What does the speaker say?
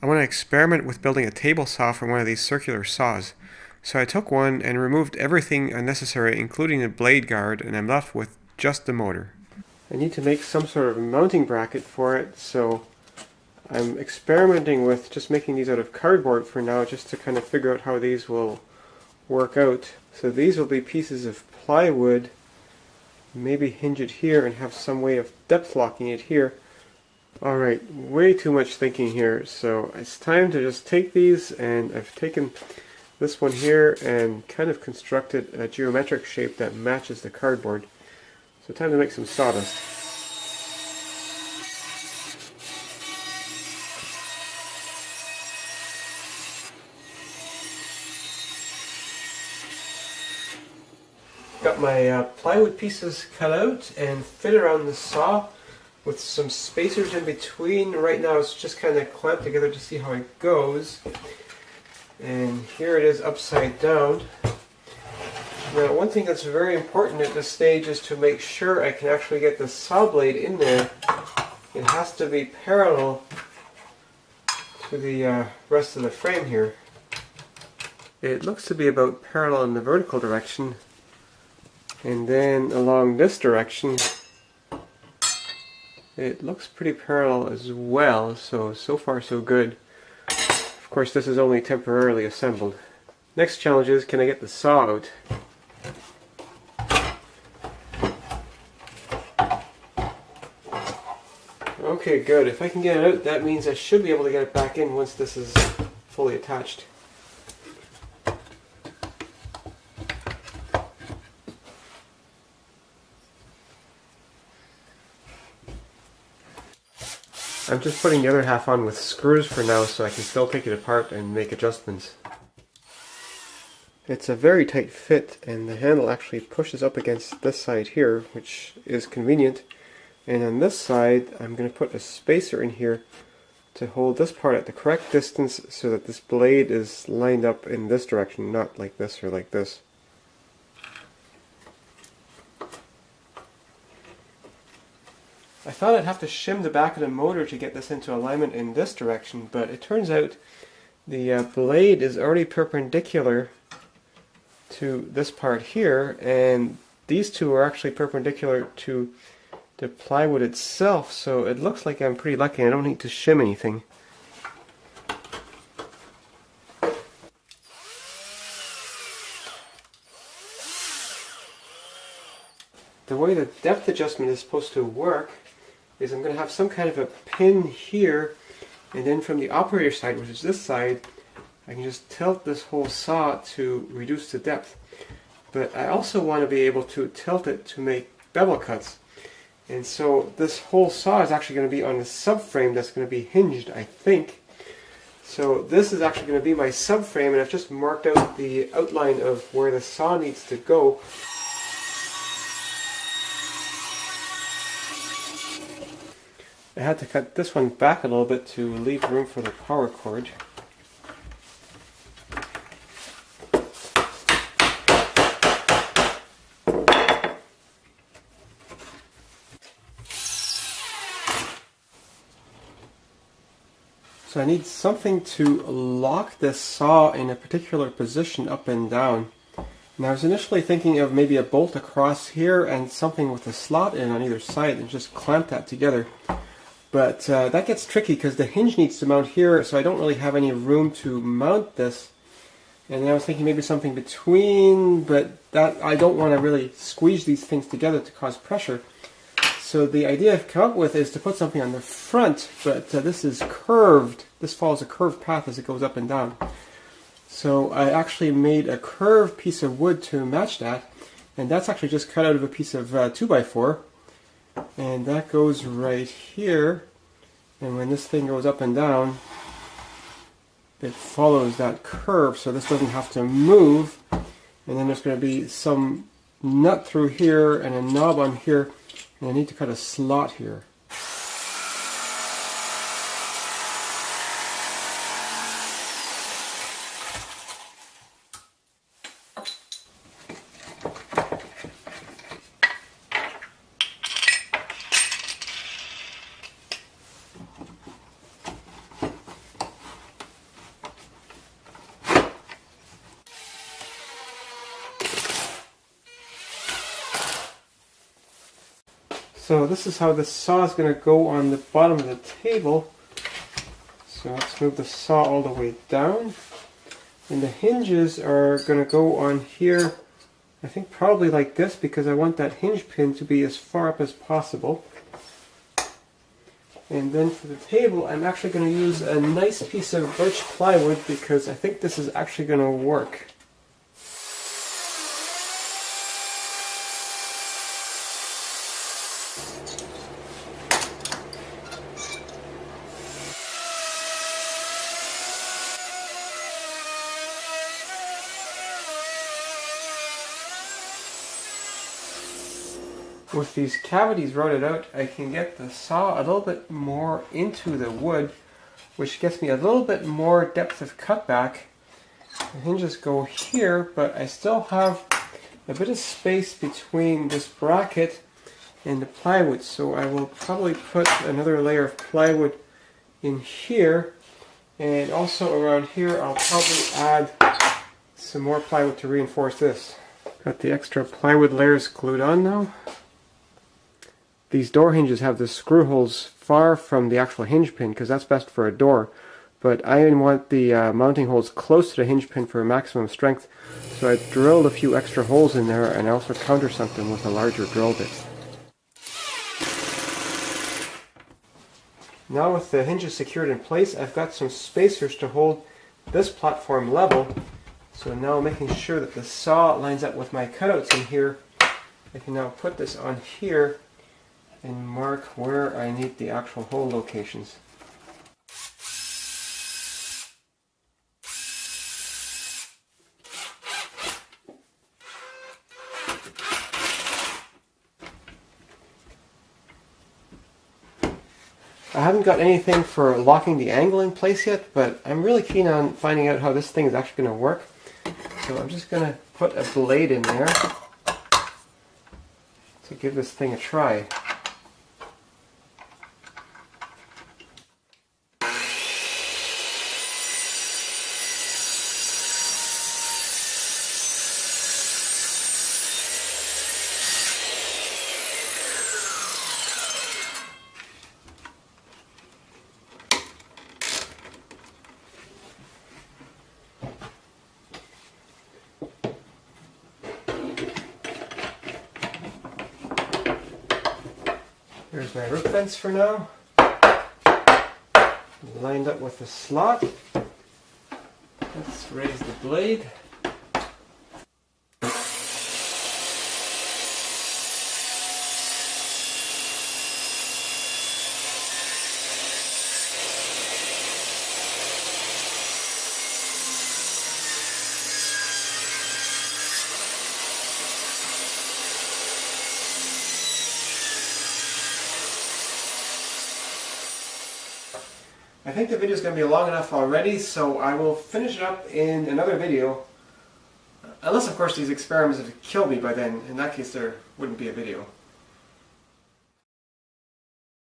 I want to experiment with building a table saw from one of these circular saws. So I took one and removed everything unnecessary, including the blade guard, and I'm left with just the motor. I need to make some sort of mounting bracket for it, so I'm experimenting with just making these out of cardboard for now, just to kind of figure out how these will work out. So these will be pieces of plywood, maybe hinge it here and have some way of depth locking it here. Alright, way too much thinking here, so it's time to just take these, and I've taken this one here and kind of constructed a geometric shape that matches the cardboard. So time to make some sawdust. Got my plywood pieces cut out and fit around the saw with some spacers in between. Right now it's just kind of clamped together to see how it goes. And here it is upside down. Now, one thing that's very important at this stage is to make sure I can actually get the saw blade in there. It has to be parallel to the rest of the frame here. It looks to be about parallel in the vertical direction, and then along this direction it looks pretty parallel as well, so far so good. Of course, this is only temporarily assembled. Next challenge is, can I get the saw out? Okay, good. If I can get it out, that means I should be able to get it back in once this is fully attached. I'm just putting the other half on with screws for now, so I can still take it apart and make adjustments. It's a very tight fit, and the handle actually pushes up against this side here, which is convenient. And on this side, I'm going to put a spacer in here to hold this part at the correct distance so that this blade is lined up in this direction, not like this or like this. I thought I'd have to shim the back of the motor to get this into alignment in this direction, but it turns out the blade is already perpendicular to this part here, and these two are actually perpendicular to the plywood itself, so it looks like I'm pretty lucky. I don't need to shim anything. The way the depth adjustment is supposed to work is I'm going to have some kind of a pin here, and then from the operator side, which is this side, I can just tilt this whole saw to reduce the depth. But I also want to be able to tilt it to make bevel cuts. And so this whole saw is actually going to be on the subframe that's going to be hinged, I think. So this is actually going to be my subframe, and I've just marked out the outline of where the saw needs to go. I had to cut this one back a little bit to leave room for the power cord. So I need something to lock this saw in a particular position up and down. And I was initially thinking of maybe a bolt across here and something with a slot in on either side and just clamp that together. But that gets tricky because the hinge needs to mount here, so I don't really have any room to mount this. And then I was thinking maybe something between, but that I don't want to really squeeze these things together to cause pressure. So the idea I've come up with is to put something on the front, but this is curved. This follows a curved path as it goes up and down. So I actually made a curved piece of wood to match that, and that's actually just cut out of a piece of 2x4. And that goes right here, and when this thing goes up and down, it follows that curve, so this doesn't have to move. And then there's going to be some nut through here and a knob on here, and I need to cut a slot here. So this is how the saw is going to go on the bottom of the table. So let's move the saw all the way down. And the hinges are going to go on here, I think probably like this, because I want that hinge pin to be as far up as possible. And then for the table, I'm actually going to use a nice piece of birch plywood because I think this is actually going to work. With these cavities routed out, I can get the saw a little bit more into the wood, which gets me a little bit more depth of cutback. The hinges go here, but I still have a bit of space between this bracket and the plywood, so I will probably put another layer of plywood in here, and also around here I'll probably add some more plywood to reinforce this. Got the extra plywood layers glued on now. These door hinges have the screw holes far from the actual hinge pin because that's best for a door, but I want the mounting holes close to the hinge pin for maximum strength, so I drilled a few extra holes in there, and I also countersunk them with a larger drill bit. Now with the hinges secured in place, I've got some spacers to hold this platform level, so now making sure that the saw lines up with my cutouts in here, I can now put this on here and mark where I need the actual hole locations. I haven't got anything for locking the angle in place yet, but I'm really keen on finding out how this thing is actually going to work. So I'm just going to put a blade in there to give this thing a try. Here's my roof vents for now, lined up with the slot. Let's raise the blade. I think the video is going to be long enough already, so I will finish it up in another video. Unless, of course, these experiments have killed me by then. In that case, there wouldn't be a video.